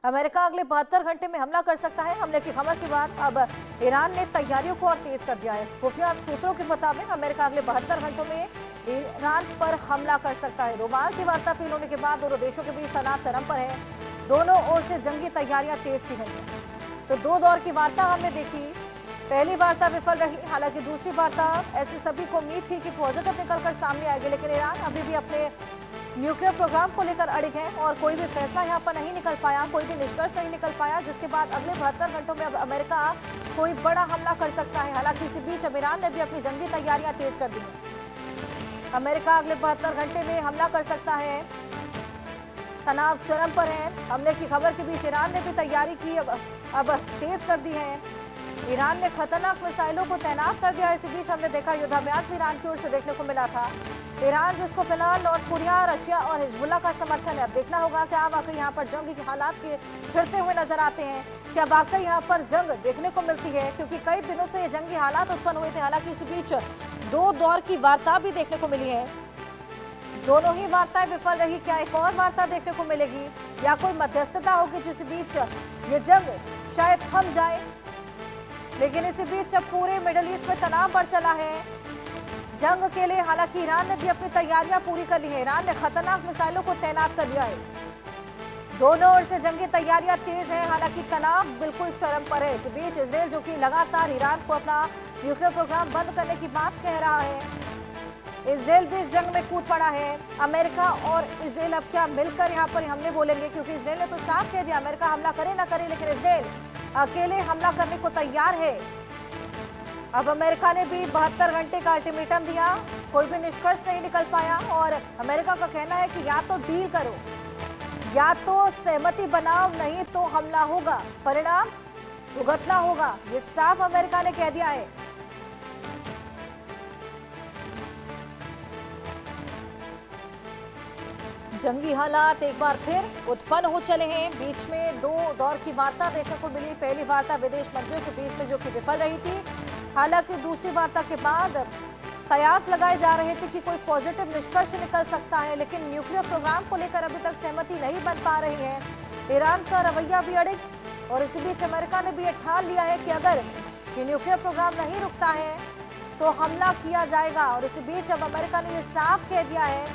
America अगले 72 घंटे में हमला कर सकता है। हमले की खबर के बाद अब ईरान ने तैयारियों को और तेज कर दिया है। खुफिया सूत्रों के मुताबिक अमेरिका अगले 72 घंटों में ईरान पर हमला कर सकता है। 2 बार की वार्ता फेल होने के बाद दोनों देशों के बीच तनाव चरम पर है। दोनों ओर से जंगी तैयारियां तेज की गई हैं। तो 2 दौर की वार्ता हमने देखी। पहली वार्ता विफल रही, हालांकि दूसरी वार्ता ऐसी सभी को उम्मीद थी कि पॉजिटिव निकलकर सामने आएगी, लेकिन ईरान अभी भी अपने न्यूक्लियर प्रोग्राम को लेकर अड़िग है और कोई भी फैसला यहाँ पर नहीं निकल पाया, कोई भी निष्कर्ष नहीं निकल पाया, जिसके बाद अगले 72 घंटों में अब अमेरिका कोई बड़ा हमला कर सकता है। हालांकि इसी बीच अब ईरान ने भी अपनी जंगी तैयारियां तेज कर दी हैं। अमेरिका अगले 72 घंटे में हमला कर सकता है। तनाव चरम पर है। हमले की खबर के बीच ईरान ने भी तैयारी की अब तेज कर दी है। ईरान ने खतरनाक मिसाइलों को तैनात कर दिया। इसी बीच हमने देखा युद्धाभ्यास भी ईरान की ओर से देखने को मिला था। ईरान जिसको फिलहाल नॉर्थ कोरिया, रशिया और हिजबुल्लाह का समर्थन है। अब देखना होगा क्या वाकई यहाँ पर जंग के हालात के छिड़ते हुए नजर आते हैं, क्या वाकई यहाँ पर जंग देखने को मिलती है, क्योंकि कई दिनों से ये जंगी हालात उत्पन्न हुए थे। हालांकि इसी बीच 2 दौर की वार्ता भी देखने को मिली है। दोनों ही वार्ताएं विफल रही। क्या एक और वार्ता देखने को मिलेगी या कोई मध्यस्थता होगी जिस बीच ये जंग शायद थम जाए? लेकिन इसी बीच अब पूरे मिडिल ईस्ट में तनाव बढ़ चला है जंग के लिए। हालांकि ईरान ने भी अपनी तैयारियां पूरी कर ली है। ईरान ने खतरनाक मिसाइलों को तैनात कर दिया है। दोनों ओर से जंगी तैयारियां तेज हैं। हालांकि तनाव बिल्कुल चरम पर है। इस बीच इजराइल जो कि लगातार ईरान को अपना न्यूक्लियर प्रोग्राम बंद करने की बात कह रहा है, इजराइल भी इस जंग में कूद पड़ा है। अमेरिका और इजराइल अब क्या मिलकर यहाँ पर हमले बोलेंगे, क्योंकि इजराइल ने तो साफ कह दिया अमेरिका हमला करे ना करे, लेकिन इजराइल अकेले हमला करने को तैयार है। अब अमेरिका ने भी 72 घंटे का अल्टीमेटम दिया, कोई भी निष्कर्ष नहीं निकल पाया और अमेरिका का कहना है कि या तो डील करो या तो सहमति बनाओ, नहीं तो हमला होगा, परिणाम भुगतना होगा। ये साफ अमेरिका ने कह दिया है। जंगी हालात एक बार फिर उत्पन्न हो चले हैं। बीच में 2 दौर की वार्ता देखने को मिली। पहली वार्ता विदेश मंत्रियों के बीच में जो कि विफल रही थी। हालांकि दूसरी वार्ता के बाद कयास लगाए जा रहे थे कि कोई पॉजिटिव निष्कर्ष निकल सकता है, लेकिन न्यूक्लियर प्रोग्राम को लेकर अभी तक सहमति नहीं बन पा रही है। ईरान का रवैया भी अड़िग और इसी बीच अमेरिका ने भी ये ठान लिया है कि अगर ये न्यूक्लियर प्रोग्राम नहीं रुकता है तो हमला किया जाएगा। और इसी बीच अब अमेरिका ने ये साफ कह दिया है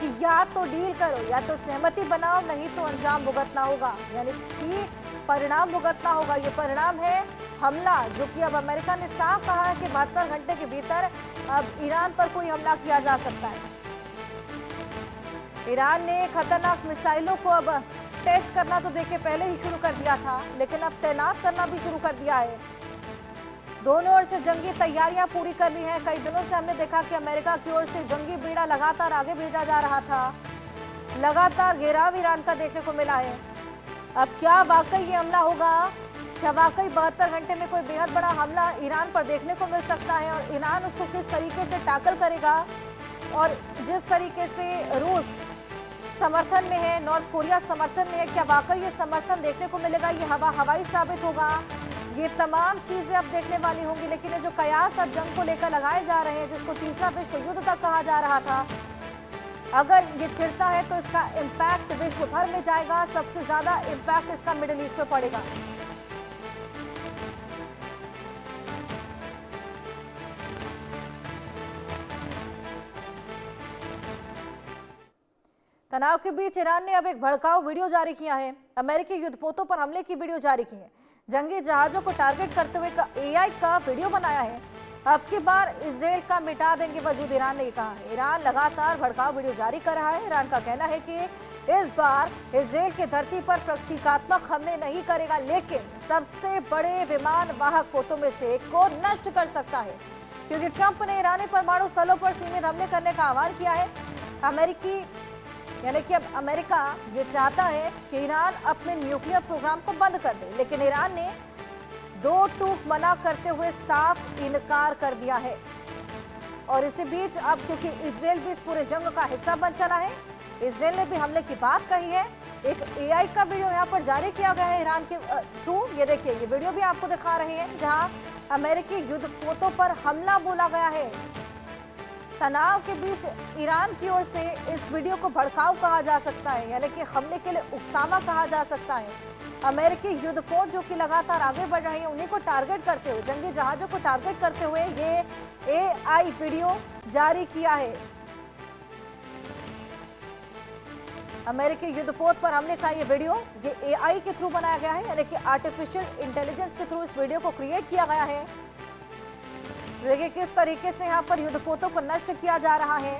कि या तो डील करो या तो सहमति बनाओ, नहीं तो अंजाम भुगतना होगा, यानी कि परिणाम भुगतना होगा। ये परिणाम है हमला, जो कि अब अमेरिका ने साफ कहा है कि 72 घंटे के भीतर अब ईरान पर कोई हमला किया जा सकता है। ईरान ने खतरनाक मिसाइलों को अब टेस्ट करना तो देखिए पहले ही शुरू कर दिया था, लेकिन अब तैनात करना भी शुरू कर दिया है। दोनों ओर से जंगी तैयारियां पूरी कर ली हैं। कई दिनों से हमने देखा कि अमेरिका की ओर से जंगी बीड़ा लगातार आगे भेजा जा रहा था। लगातार घेराव ईरान का देखने को मिला है। अब क्या वाकई ये हमला होगा? क्या वाकई 72 घंटे में कोई बेहद बड़ा हमला ईरान पर देखने को मिल सकता है और ईरान उसको किस तरीके से टैकल करेगा? और जिस तरीके से रूस समर्थन में है, नॉर्थ कोरिया समर्थन में है, क्या वाकई ये समर्थन देखने को मिलेगा? ये हवाई साबित होगा? ये तमाम चीजें अब देखने वाली होंगी। लेकिन ये जो कयास अब जंग को लेकर लगाए जा रहे हैं, जिसको तीसरा विश्व युद्ध तक कहा जा रहा था, अगर ये छिड़ता है तो इसका इम्पैक्ट विश्व भर में जाएगा। सबसे ज्यादा इम्पैक्ट इसका मिडिल ईस्ट में पड़ेगा। तनाव के बीच ईरान ने अब एक भड़काऊ वीडियो जारी किया है। अमेरिकी युद्धपोतों पर हमले की वीडियो जारी की है। जंगी जहाजों को टारगेट करते हुए एआई का वीडियो बनाया है। अब की बार इजराइल का मिटा देंगे वजूद, ईरान ने कहा है। ईरान लगातार भड़काऊ वीडियो जारी कर रहा है। ईरान का कहना है कि इस बार इजराइल की धरती पर प्रतीकात्मक हमले नहीं करेगा, लेकिन सबसे बड़े विमान वाहक पोतों में से एक को नष्ट कर सकता है, क्योंकि ट्रंप ने ईरानी परमाणु स्थलों पर सीमित हमले करने का आह्वान किया है। अमेरिकी यानी कि अब अमेरिका ये चाहता है कि ईरान अपने न्यूक्लियर प्रोग्राम को बंद कर दे, लेकिन ईरान ने 2 टूक मना करते हुए साफ इनकार कर दिया है। और इसी बीच अब क्योंकि इजराइल भी इस पूरे जंग का हिस्सा बन चला है, इजराइल ने भी हमले की बात कही है। एक एआई का वीडियो यहाँ पर जारी किया गया है ईरान के थ्रू। ये देखिए, ये वीडियो भी आपको दिखा रहे हैं जहाँ अमेरिकी युद्धपोतों पर हमला बोला गया है। तनाव के बीच ईरान की ओर से इस वीडियो को भड़काऊ कहा जा सकता है, यानी कि हमले के लिए उकसावा कहा जा सकता है। अमेरिकी युद्धपोत जो कि लगातार आगे बढ़ रही है, उन्हीं को टारगेट करते हुए, जंगी जहाजों को टारगेट करते हुए ये AI वीडियो जारी किया है। अमेरिकी युद्धपोत पर हमले का ये वीडियो ये AI के थ्रू बनाया गया है, यानी कि आर्टिफिशियल इंटेलिजेंस के थ्रू इस वीडियो को क्रिएट किया गया है। देखिए किस तरीके से यहाँ पर युद्धपोतों को नष्ट किया जा रहा है।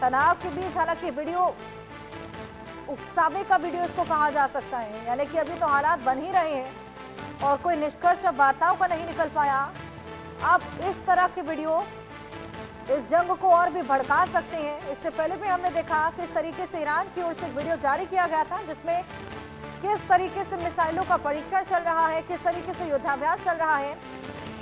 तनाव के बीच हालांकि वीडियो उकसावे का वीडियो इसको कहा जा सकता है, यानी कि अभी तो हालात बन ही रहे हैं और कोई निष्कर्ष वार्ताओं का नहीं निकल पाया। आप इस तरह के वीडियो इस जंग को और भी भड़का सकते हैं। इससे पहले भी हमने देखा किस तरीके से ईरान की ओर से एक वीडियो जारी किया गया था, जिसमें किस तरीके से मिसाइलों का परीक्षण चल रहा है, किस तरीके से युद्धाभ्यास चल रहा है,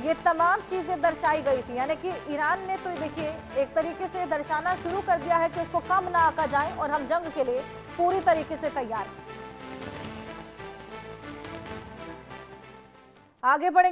ये तमाम चीजें दर्शाई गई थी। यानी कि ईरान ने तो देखिए एक तरीके से दर्शाना शुरू कर दिया है कि इसको कम ना आका जाए और हम जंग के लिए पूरी तरीके से तैयार। आगे बढ़ेंगे।